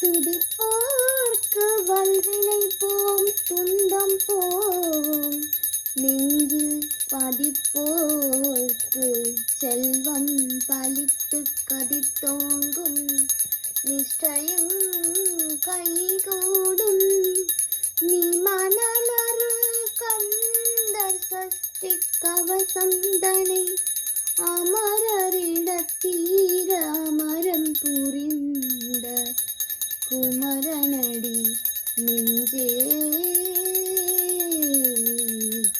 துதிப்போர்க்கு வல்வினை போம் துன்பம் போம், நெஞ்சில் பதிப்போர்க்கு செல்வம் பலித்து கதித்தோங்கும், நிஷ்டயம் கைகூடும். நீ மணலருள் கந்தர் சஷ்டி கவசம் தனை, அமரரிடத்தீர அமரம் புரிந்த குமரனடி நெஞ்சே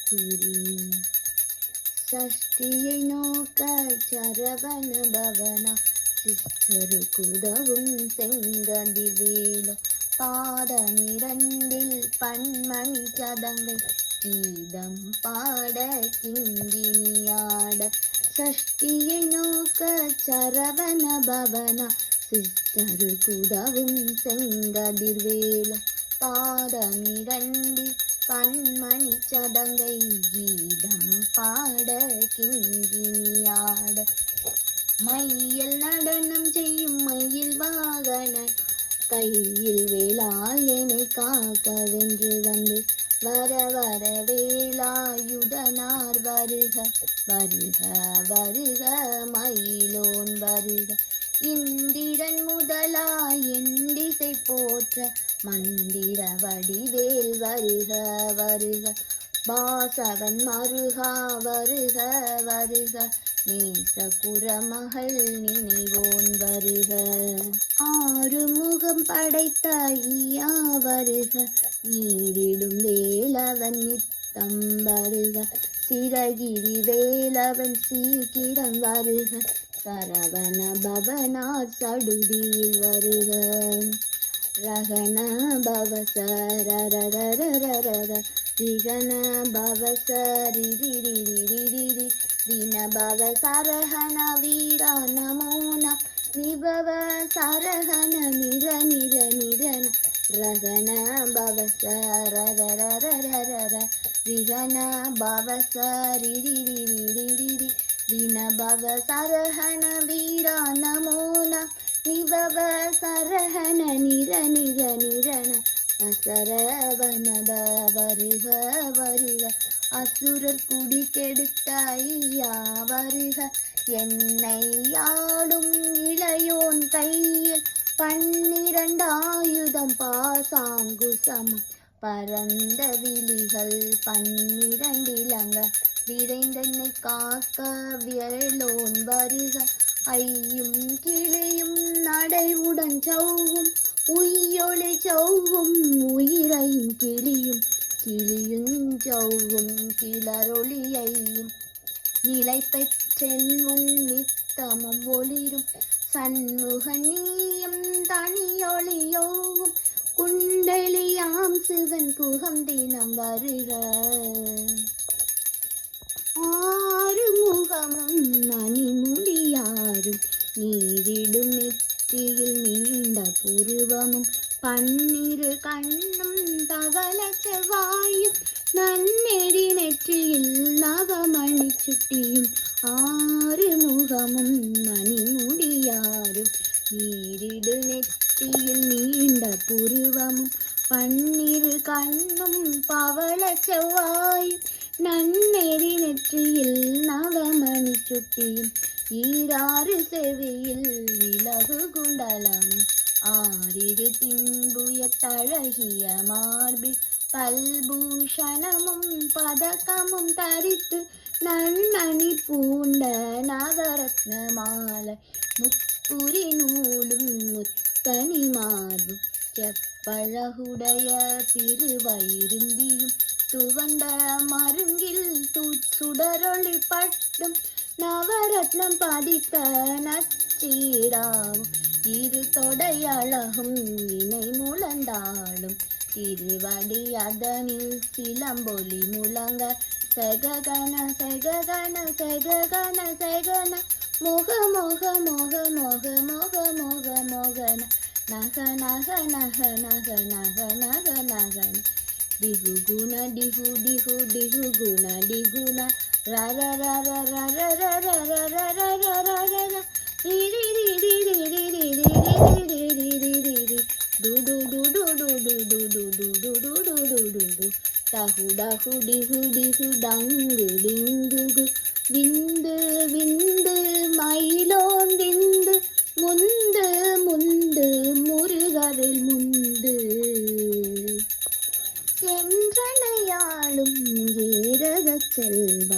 புரி. சஷ்டியை நோக்க சரவண பவனா, சித்தருக்குதவும் செங்கதிவேலோ, பாதமிரண்டில் பன்மணி சதங்கை, கீதம் பாட கிங்கினியாட. சஷ்டியை நோக்க சரவண பவனா, சித்தருக்குதவும் செங்கதிர்வேலோ, பாதமிரண்டில் பன்மணி சதங்கை, கீதம் பாட கிங்கினியாட. மையில் நடனம் செய்யும் மயில் வாகன, கையில் வேலாயனை காக்க வென்று வந்து, வர வர வேலாயுதனார் வருக வருக வருக மயிலோன் வருக. இந்திரன் முதலாய் எண்டிசை போற்ற, மந்திர வடிவேல் வருக வருக. வாசவன் மருகா வருக வருக, நேச குரமகள் நினைவோன் வருக. ஆறுமுகம் படைத்த ஐயா வருக, நீரிடும் வேலவன் நித்தம் வருக. சிறகிரி வேலவன் சீக்கிரம் வருக, சரவண பவனார் சடுதியில் வருக. ரகண பவசரரரரரர, ரிகண பவசரிரிரிரிரிரி, தின பவ சரஹண வீரா நமோன, நிபவ சரஹண நிர நிர நிரன. ரகண பவசரரரரரர, ரிகண பவசரிரிரிரிரிரி, தின பவ சரஹண வீரா நமோன, நிபவ சரஹண நிர நிர நிரன. சரவண வருக வருக, அசுரர் குடி கெடுத்த ஐயா வருக. என்னை ஆடும் இளையோன் கையில் 12 ஆயுதம் பாசாங்குசம், பரந்த விழிகள் 12 இலங்க, விரைந்தென்னை காக்க வியலோன் வருக. ஐயும் கிளியும் நடைவுடன் சௌவும், உய்யொளி சௌவும் உயிரையும் கிளியும், கிளியும் சௌவும் கிளரொளியையும், நிலை பெற்றென் முன் நித்தமும் ஒளிரும், சண்முக நீயும் தனியொளியோவும், குண்டலியாம் சிவன் குகம் தினம் வருக. ஆறுமுகமும் மணிமுடியாரும், நீரிடும் நெற்றியில் நீண்ட புருவமும், 12 கண்ணும் தவள செவ்வாயும், நன்னெறி நெற்றியில் நவமணி சுட்டியும். ஆறுமுகமும் மணிமுடியாரும், நீரிடு நெற்றியில் நீண்ட புருவமும், 12 கண்ணும் பவள செவ்வாயும், நன்னெறி நெற்றியில் நவமணி சுட்டியும். ஈராறு செவியில் இலகு குண்டலமும், 6 தின்புய தழகிய மார்பில், பல்பூஷணமும் பதக்கமும் தரித்து, நன்மணி பூண்ட நவரத்ன மாலை, முப்புரி நூலும் முத்தனி மார்பும், செப்பழகுடைய திருவயிருந்தியும், துவண்ட மருங்கில் சுடரொளி பட்டும், நவரத்னம் பதித்த நச்சீராவும், 2 தொடை அழகும் இணை முழந்தாளும், திருவடி அதனில் சிலம்பொலி முழங்க, செககன செககன செககன செகன, மொக மொக மொக மொக மொக மொக மொகன, நக நக நக நக நக நக நகன. டிகு குண டிகு டிகு டிகு குண டிகுண, ரர ரர ரர ரர ரர ரர ரர, ரி ரி ரி ரி ரி ரி ரி ரி ரி ரி ரி ரி ரி, ഡഹുഡഹുടി ഹുടി ഹുഡങ്കുടിങ്കുകു വിന്ത് വിന്ത് മയിലോൻ വിന്ത് മുന്ത് മുന്ത് മുരുകവിൽ മുന്ത് சென்றனையாளும் ஏரக செல்வ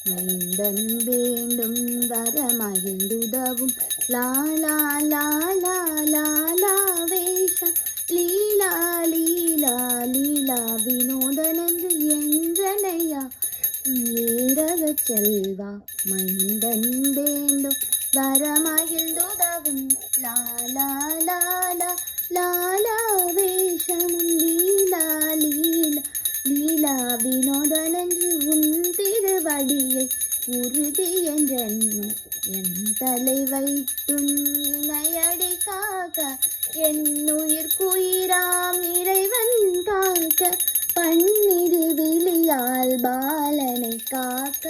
மைந்தன் வேண்டும் வரமகிழ்ந்துதவும் லாலா லாலா லாலா வேஷம் லீலா லீலா லீலா வினோதனென்று என்றனையா ஏரக செல்வா மைந்தன் வேண்டும் வரமகிழ்ந்துதவும் லாலா லாலா லாலா வேஷம் லீலா லீலா லீலா வினோதனன்று உன் திருவடியை உறுதி என்றென்னும் என் தலை வைத்தும் இணையடி காக்க என் உயிர்க்குயிராம் இறைவன் காக்க பன்னிரு விழியால் பாலனை காக்க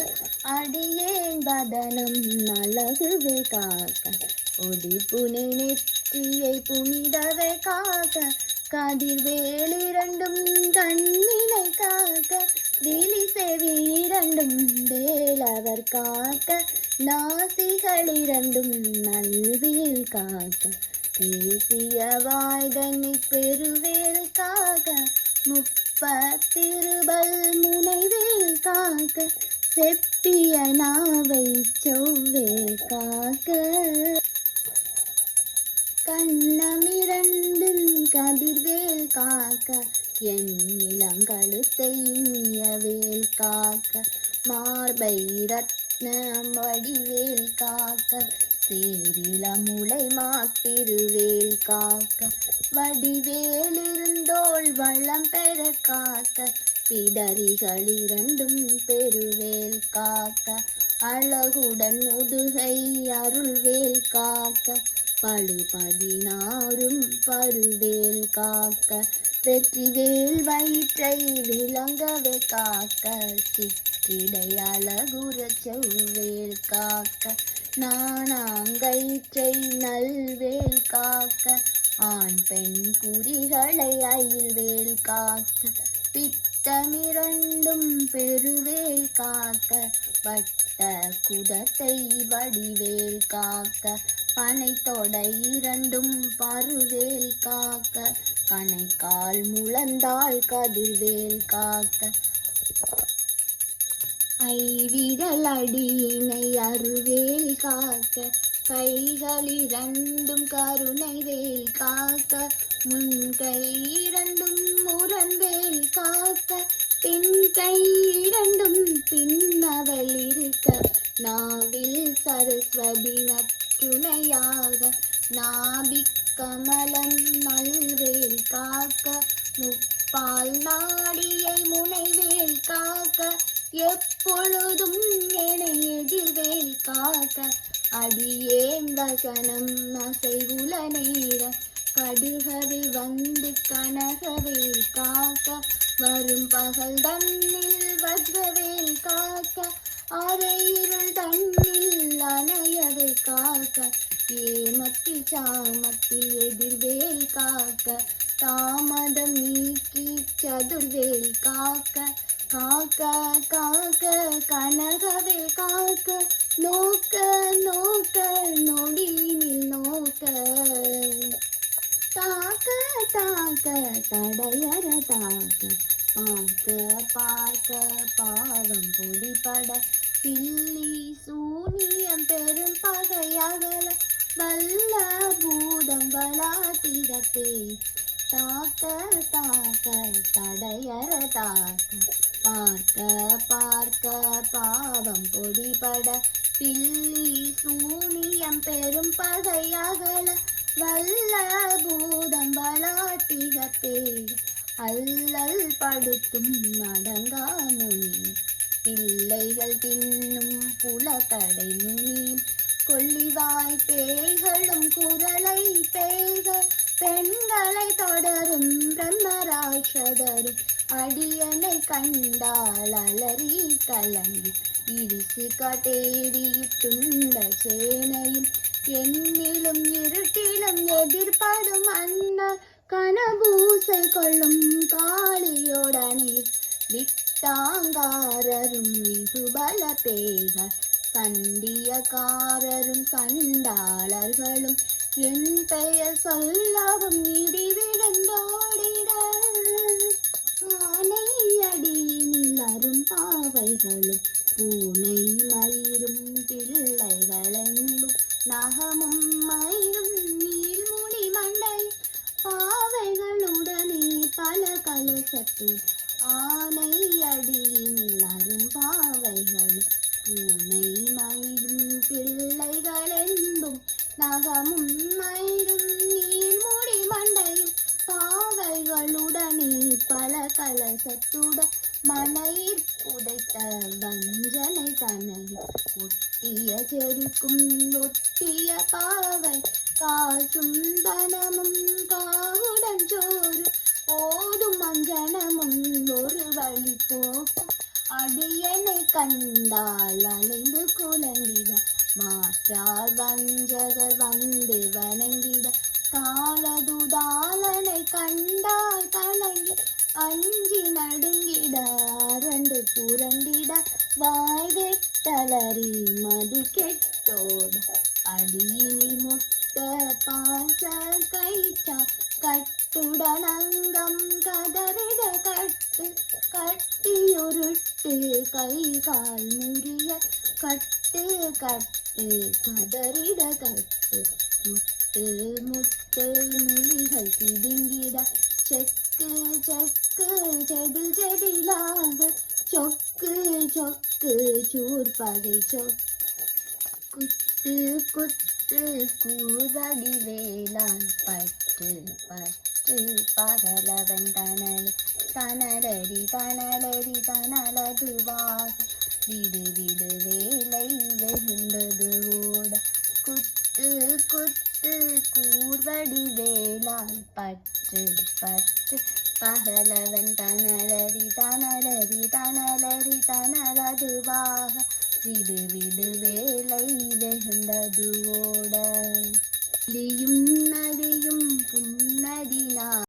அடியேன் பதனம் அழகுவே காக்க ஒடி புனை நெற்றியை புனிதவை காக்க கதிர்வேல் இரண்டும் கண்ணினை காக்க விழி செவி இரண்டும் வேலவர் காக்க நாசிகள் இரண்டும் நல்வேல் காக்க பேசிய வாய்தனை பெருவேல் காக்க முப்பத்திருபல் முனைவேல் காக்க செப்பிய நாவை செவ்வேல் காக்க கண்ணமிரண்டும் கதிர்வேல் காக்க என் இளங்கழுத்தை இனியவேல் காக்க மார்பை ரத்ன வடிவேல் காக்க சேரில முளை மாத்திருவேல் காக்க வடிவேல் இருந்தோள் வளம் பெற காக்க பிடரிகள் இரண்டும் பெருவேல் காக்க அழகுடன் முதுகை அருள்வேல் காக்க பழு 16 பருவேல் காக்க வெற்றிவேல் வயிற்றை விளங்கவே காக்க சிற்றிடை அழகுற செவ்வேல் காக்க நாணாங்கயிற்றை நல்வேல் காக்க ஆண் பெண் குறிகளை அயில்வேல் காக்க பித்தமிரண்டும் பெருவேல் காக்க வட்ட குதத்தை வடிவேல் காக்க பனை தொடை இரண்டும் பருவேல் காக்க கணைக்கால் முழந்தாள் கதிர்வேல் காக்க ஐவிரல் அடியினை அருவேல் காக்க கைகள் இரண்டும் கருணை வேல் காக்க முன்கை இரண்டும் முரண்வேல் காக்க பின் கை இரண்டும் பின்னவள் இருக்க நாவில் சரஸ்வதி நற்றுணையாக நாபிக் கமலம் நல்வேல் காக்க முப்பால் நாடியை முனைவேல் காக்க எப்பொழுதும் என்னை எதிர்வேல் காக்க அடியேன் வசனம் அசைவுல நேர கடுகவை வந்து கனகவேல் காக்க வரும் பகல் தன்னில் வஜ்ரவேல் காக்க அரையிருள் தன்னில் அணையவே காக்க ஏமத்தில் சாமத்தில் எதிர்வேல் காக்க தாமதம் நீக்கி சதுர்வேல் காக்க காக்க காக்க கனகவேல் காக்க நோக்க நோக்க நொடியினில் நோக்க தாக்க தாக்க தடையற தாக்க பார்க்க பார்க்க பாவம் பொடிபட பில்லி சூனியம் பெரும் பகையகல வல்ல பூதம் வளாத்திரத்தே தாக்க தாக்க தடையற தாக்க பார்க்க பார்க்க பாவம் பொடிபட பில்லி சூனியம் பெரும் பகையகல வல்ல பூதம் வளாத்திரத்தே அல்லல் படுத்தும் நடங்காமுனி பிள்ளைகள் தின்னும் புலக்கடை நுனி கொள்ளிவாய் பேய்களும் குரலை பேய்கள் பெண்களை தொடரும் பிரம்மராட்சதரும் அடியனை கண்டால் அலறி கலங்கி இரிசி கட்டேறியுண்ட சேனையும் என்னிலும் இருட்டிலும் எதிர்படும் அன்னர் கனபூசை கொள்ளும் காளியோடனே விட்டாங்காரரும் வெகுபல பேய்கள் சண்டியக்காரரும் சண்டாளர்களும் என் பெயர் சொல்லவும் இடி விழுந்தோடிட ஆனை அடியினில் அரும்பாவைகளும் பூனை மயிரும் பிள்ளைகளெங்கும் நகமும் மயிரும் நீள்முடி மண்டை பாவைகளுடனே பல கலசத்தும் ஆனை அடியினில் அரும்பாவைகளும் பூனை மயிரும் பிள்ளைகளெங்கும் நகமும் மயிரும் நீள்முடி மண்டையும் பாவைகளுடனே பல கலசத்துடன் மனையில் புதைத்த வஞ்சனை தனை ஒட்டிய செருக்கும் ஒட்டிய பாவை காசும் தனமும் காவுடன் சோறு போதும் அஞ்சனமும் ஒரு வழி போக்கும் அடியனை கண்டால் அலைந்து குலங்கிட மாற்றால் வஞ்சகர் வந்து வணங்கிட தாளதுதாளனை கண்டால் கலங்கி அஞ்சி நடுங்கிட அரண்டு புரண்டிட வாய் வெட்டலறி மதி கெட்டோட அடியினி முட்ட பாச கைச்சா கட்டுடன் அங்கம் கதறிட கட்டு கட்டியுருட்டு கை கால் முறிய கட்டு கட்டு கதறிட கட்டு முட்டு முட்டு மொழிகள் பிடுங்கிட செக்கு செக்கு செதில் செதிலாக சொக்கு சொக்கு சூர்பகை குத்து குத்து கூதடி வேளாண் பட்டு பட்டு பகலவன் தனல் தனலரி தனலரி தனலதுவாக விடு விடு வேலை வெகுண்டது ஓட குத்து குத்து கூர்வடி வேளாண் பட்டு பட்டு பகலவன் தனலரி தனலரி தனலரி தனலதுவாக விடு விடு வேலை வெகுண்டது ஓட நதியும் புன்னதினா